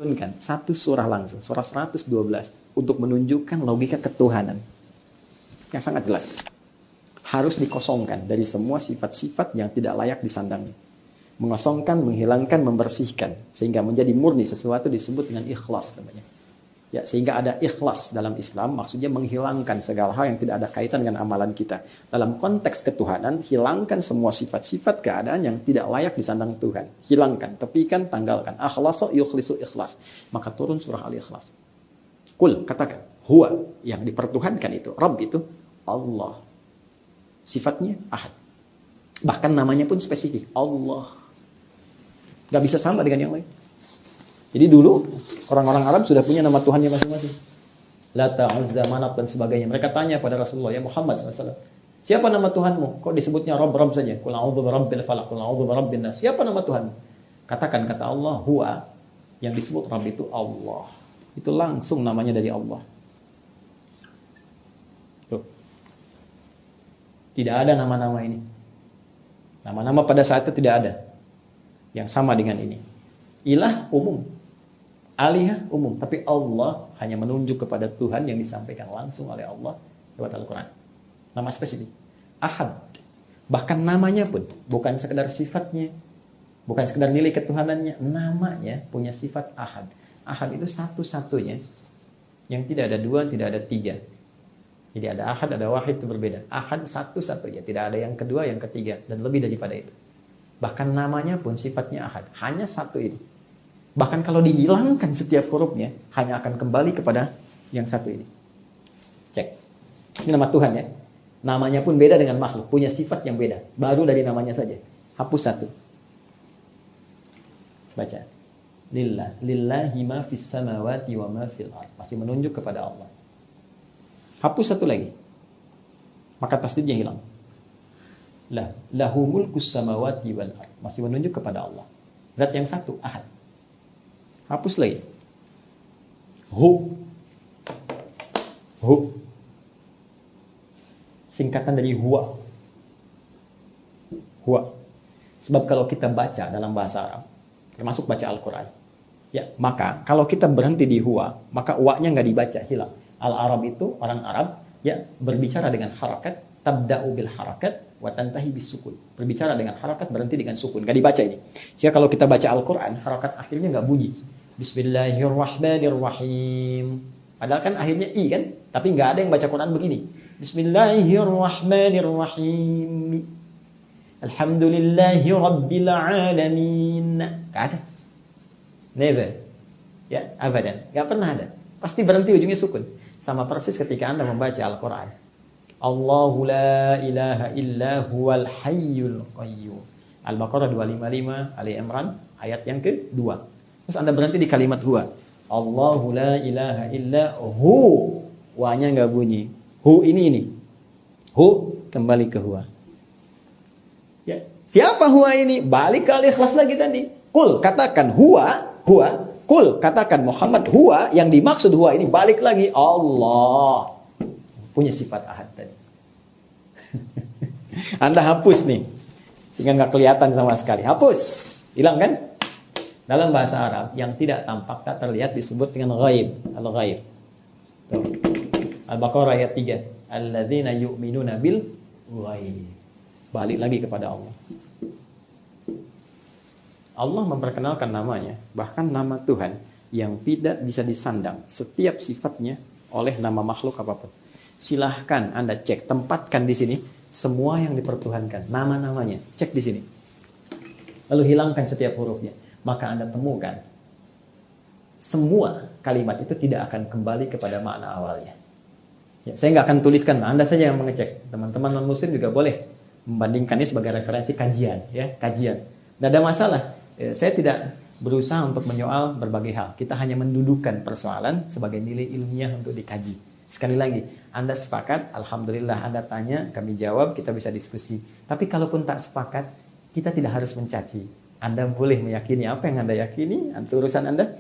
Kan satu surah langsung, surah 112 untuk menunjukkan logika ketuhanan yang sangat jelas. Harus dikosongkan dari semua sifat-sifat yang tidak layak disandang. Mengosongkan, menghilangkan, membersihkan sehingga menjadi murni. Sesuatu disebut dengan ikhlas namanya. Ya, sehingga ada ikhlas dalam Islam, maksudnya menghilangkan segala hal yang tidak ada kaitan dengan amalan kita. Dalam konteks ketuhanan, hilangkan semua sifat-sifat keadaan yang tidak layak disandang Tuhan. Hilangkan, tepikan, tanggalkan. Akhlasu yukhlisu ikhlas. Maka turun surah Al-Ikhlas. Kul, katakan, huwa, yang dipertuhankan itu, Rabb itu, Allah. Sifatnya ahad. Bahkan namanya pun spesifik, Allah. Gak bisa sama dengan yang lain. Jadi dulu orang-orang Arab sudah punya nama Tuhannya masing-masing. Lata, Uzza, Manat dan sebagainya. Mereka tanya pada Rasulullah, ya Muhammad SAW, siapa nama Tuhanmu? Kok disebutnya Rabb saja? Qul a'udzu birabbil falaq, qul a'udzu birabbin nas. Siapa nama Tuhanmu? Katakan, kata Allah, huwa, yang disebut Rabb itu Allah. Itu langsung namanya dari Allah. Tuh. Tidak ada nama-nama ini. Nama-nama pada saat itu tidak ada yang sama dengan ini. Ilah umum. Alihah umum, tapi Allah hanya menunjuk kepada Tuhan yang disampaikan langsung oleh Allah lewat Al-Quran. Nama spesifik. Ahad. Bahkan namanya pun bukan sekedar sifatnya, bukan sekedar nilai ketuhanannya, namanya punya sifat ahad. Ahad itu satu-satunya yang tidak ada dua, tidak ada tiga. Jadi ada ahad, ada wahid, itu berbeda. Ahad satu-satunya, tidak ada yang kedua, yang ketiga, dan lebih daripada itu. Bahkan namanya pun sifatnya ahad, hanya satu ini. Bahkan kalau dihilangkan setiap hurufnya, hanya akan kembali kepada yang satu ini. Cek. Ini nama Tuhan ya. Namanya pun beda dengan makhluk, punya sifat yang beda. Baru dari namanya saja. Hapus satu. Baca. Lillah. Lillahi ma fis samawati wa ma fil ard. Masih menunjuk kepada Allah. Hapus satu lagi. Maka tasdidnya hilang. Lahu mulkus samawati wal ard. Masih menunjuk kepada Allah. Zat yang satu, ahad. Hapus lagi. Hu. Singkatan dari huwa. Huwa. Sebab kalau kita baca dalam bahasa Arab, termasuk baca Al-Quran, ya, maka kalau kita berhenti di huwa, maka wa-nya nggak dibaca, hilang. Al-Arab itu orang Arab, ya, berbicara dengan harakat, tabda'u bil harakat wa tantahi bis sukun. Berbicara dengan harakat, berhenti dengan sukun. Nggak dibaca ini. Jika kalau kita baca Al-Quran, harakat akhirnya nggak bunyi. Bismillahirrahmanirrahim. Padahal kan akhirnya i kan, tapi nggak ada yang baca Quran begini. Bismillahirrahmanirrahim. Alhamdulillahi rabbil alamin. Nggak ada. Never. Ya, abadan. Nggak pernah ada. Pasti berhenti ujungnya sukun. Sama persis ketika Anda membaca Al-Quran. Allahu la ilaha illa huwal hayyul qayyum. Al-Baqarah 255, Ali Imran ayat yang kedua. Terus Anda berhenti di kalimat huwa. Allahu la ilaha illa hu. Wa-nya enggak bunyi. Hu ini. Hu kembali ke huwa. Ya, siapa huwa ini? Balik ke Al-Ikhlas lagi tadi. Qul katakan huwa. Qul katakan Muhammad huwa, yang dimaksud huwa ini balik lagi Allah. Punya sifat ahad tadi. Anda hapus nih. Sehingga nggak kelihatan sama sekali. Hapus. Hilang kan? Dalam bahasa Arab, yang tidak tampak, tak terlihat disebut dengan ghaib. Al-ghaib. Al-Baqarah ayat 3. Alladzina yu'minuna bil ghaib. Balik lagi kepada Allah. Allah memperkenalkan namanya, bahkan nama Tuhan yang tidak bisa disandang setiap sifatnya oleh nama makhluk apapun. Silahkan Anda cek, tempatkan di sini semua yang dipertuhankan, nama-namanya, cek di sini. Lalu hilangkan setiap hurufnya, maka Anda temukan semua kalimat itu tidak akan kembali kepada makna awalnya. Ya, saya nggak akan tuliskan, Anda saja yang mengecek. Teman-teman non-muslim juga boleh membandingkannya sebagai referensi kajian, ya, kajian. Tidak ada masalah. Saya tidak berusaha untuk menyoal berbagai hal. Kita hanya mendudukan persoalan sebagai nilai ilmiah untuk dikaji. Sekali lagi, Anda sepakat, alhamdulillah. Anda tanya, kami jawab, kita bisa diskusi. Tapi kalaupun tak sepakat, kita tidak harus mencaci. Anda boleh meyakini apa yang Anda yakini, itu urusan Anda.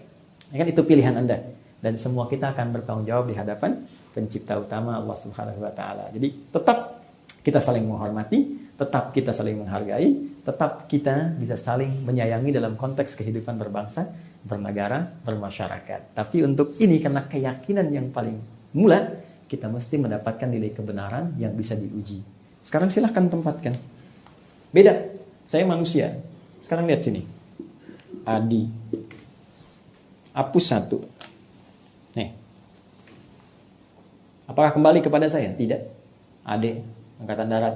Ya kan, itu pilihan Anda. Dan semua kita akan bertanggung jawab di hadapan pencipta utama Allah Subhanahu wa taala. Jadi tetap kita saling menghormati, tetap kita saling menghargai, tetap kita bisa saling menyayangi dalam konteks kehidupan berbangsa, bernegara, bermasyarakat. Tapi untuk ini karena keyakinan yang paling mula, kita mesti mendapatkan nilai kebenaran yang bisa diuji. Sekarang silahkan tempatkan. Beda. Saya manusia. Sekarang lihat sini. Adi. Hapus 1. Nih. Apakah kembali kepada saya? Tidak. Ade. Angkatan darat.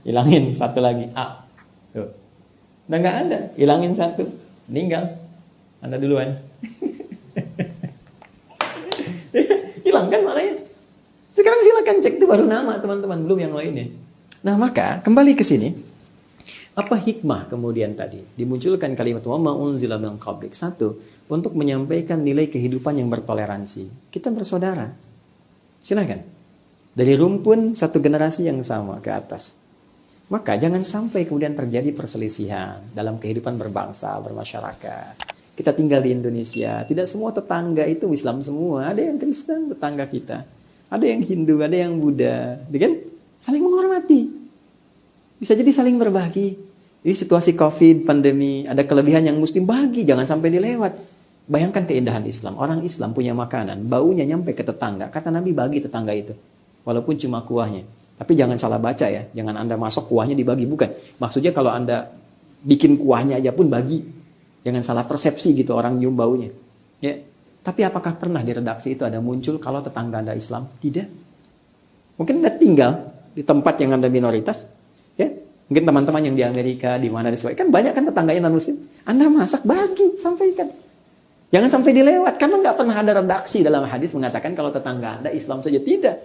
Hilangin 1 lagi. A. Tuh. Udah nggak ada. Hilangin 1. Meninggal. Anda duluan. Hilang kan maknanya. Sekarang silakan cek, itu baru nama teman-teman, belum yang lainnya. Nah maka kembali ke sini, apa hikmah kemudian tadi dimunculkan kalimat wa ma unzila min qablik? 1, untuk menyampaikan nilai kehidupan yang bertoleransi. Kita bersaudara. Silakan. Dari rumpun satu generasi yang sama ke atas. Maka jangan sampai kemudian terjadi perselisihan dalam kehidupan berbangsa, bermasyarakat. Kita tinggal di Indonesia, tidak semua tetangga itu Islam semua. Ada yang Kristen tetangga kita, ada yang Hindu, ada yang Buddha, kan? Saling menghormati. Bisa jadi saling berbagi. Ini situasi COVID, pandemi, ada kelebihan yang Muslim bagi, jangan sampai dilewat. Bayangkan keindahan Islam. Orang Islam punya makanan, baunya nyampe ke tetangga. Kata Nabi bagi tetangga itu, walaupun cuma kuahnya. Tapi jangan salah baca ya, jangan Anda masuk kuahnya dibagi, bukan. Maksudnya kalau Anda bikin kuahnya aja pun bagi. Jangan salah persepsi gitu orang nyium baunya. Ya. Tapi apakah pernah di redaksi itu ada muncul kalau tetangga Anda Islam? Tidak. Mungkin Anda tinggal di tempat yang Anda minoritas. Ya. Mungkin teman-teman yang di Amerika, di mana disebut. Kan banyak kan tetangganya non-Muslim. Anda masak, bagi, sampaikan. Jangan sampai dilewat. Karena nggak pernah ada redaksi dalam hadis mengatakan kalau tetangga Anda Islam saja. Tidak.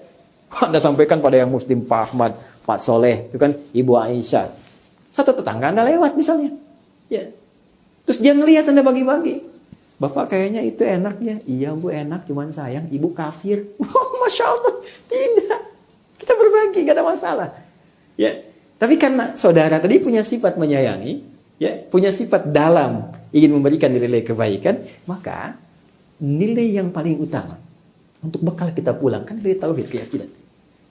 Anda sampaikan pada yang Muslim, Pak Ahmad, Pak Soleh, itu kan Ibu Aisyah. Satu tetangga Anda lewat misalnya. Ya. Terus dia ngelihat Anda bagi-bagi. Bapak kayaknya itu enaknya. Iya Bu enak, cuman sayang ibu kafir. Wah, Masya Allah. Tidak. Kita berbagi, gak ada masalah. Ya. Tapi karena saudara tadi punya sifat menyayangi, ya, punya sifat dalam ingin memberikan nilai kebaikan, maka nilai yang paling utama untuk bekal kita pulang kan nilai tauhid, keyakinan.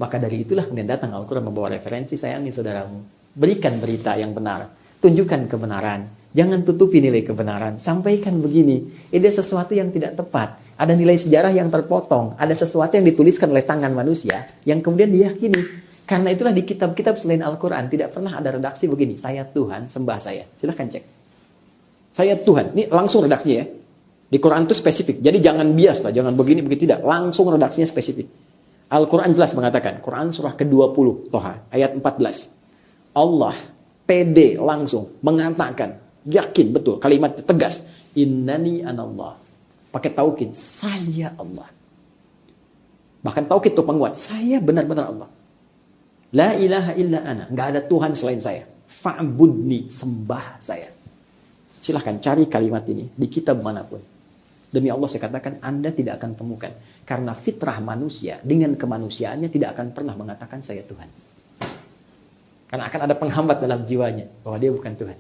Maka dari itulah kemudian datang Al-Quran membawa referensi, sayangi saudaramu. Berikan berita yang benar. Tunjukkan kebenaran. Jangan tutupi nilai kebenaran. Sampaikan begini. Ini sesuatu yang tidak tepat. Ada nilai sejarah yang terpotong. Ada sesuatu yang dituliskan oleh tangan manusia yang kemudian diyakini. Karena itulah di kitab-kitab selain Al-Quran tidak pernah ada redaksi begini. Saya Tuhan, sembah saya. Silahkan cek. Saya Tuhan. Ini langsung redaksinya ya. Di Quran itu spesifik. Jadi jangan bias lah. Jangan begini, begitu. Tidak. Langsung redaksinya spesifik. Al-Quran jelas mengatakan. Quran surah ke-20. Toha. Ayat 14. Allah pede langsung mengatakan. Yakin betul, kalimat tegas. Innani anallah. Pakai taukid, saya Allah. Bahkan taukid itu penguat, saya benar-benar Allah. La ilaha illa ana, nggak ada Tuhan selain saya. Fa'budni, sembah saya. Silahkan cari kalimat ini di kitab manapun. Demi Allah saya katakan Anda tidak akan temukan. Karena fitrah manusia dengan kemanusiaannya tidak akan pernah mengatakan saya Tuhan. Karena akan ada penghambat dalam jiwanya bahwa dia bukan Tuhan.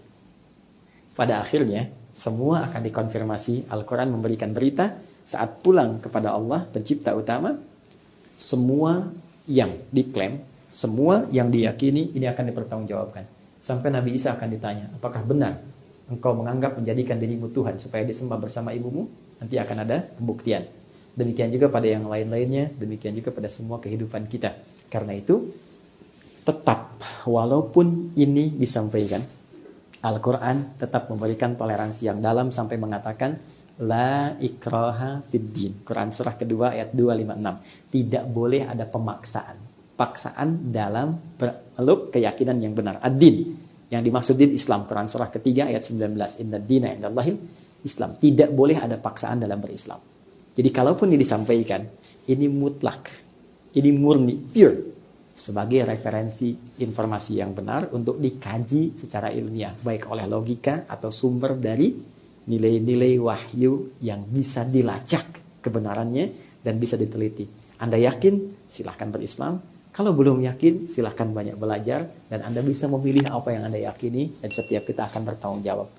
Pada akhirnya, semua akan dikonfirmasi. Al-Quran memberikan berita saat pulang kepada Allah, pencipta utama. Semua yang diklaim, semua yang diyakini, ini akan dipertanggungjawabkan. Sampai Nabi Isa akan ditanya, apakah benar engkau menganggap menjadikan dirimu Tuhan supaya disembah bersama ibumu? Nanti akan ada pembuktian. Demikian juga pada yang lain-lainnya, demikian juga pada semua kehidupan kita. Karena itu, tetap walaupun ini disampaikan, Al-Quran tetap memberikan toleransi yang dalam sampai mengatakan la ikraha fid din. Quran surah kedua ayat 256. Tidak boleh ada pemaksaan. Paksaan dalam peluk keyakinan yang benar. Ad-din. Yang dimaksud din Islam. Quran surah ketiga ayat 19. Inna dina indallahil Islam. Tidak boleh ada paksaan dalam berislam. Jadi kalaupun ini disampaikan, ini mutlak. Ini murni, pure. Sebagai referensi informasi yang benar untuk dikaji secara ilmiah, baik oleh logika atau sumber dari nilai-nilai wahyu yang bisa dilacak kebenarannya dan bisa diteliti. Anda yakin? Silahkan berislam. Kalau belum yakin, silahkan banyak belajar dan Anda bisa memilih apa yang Anda yakini dan setiap kita akan bertanggung jawab.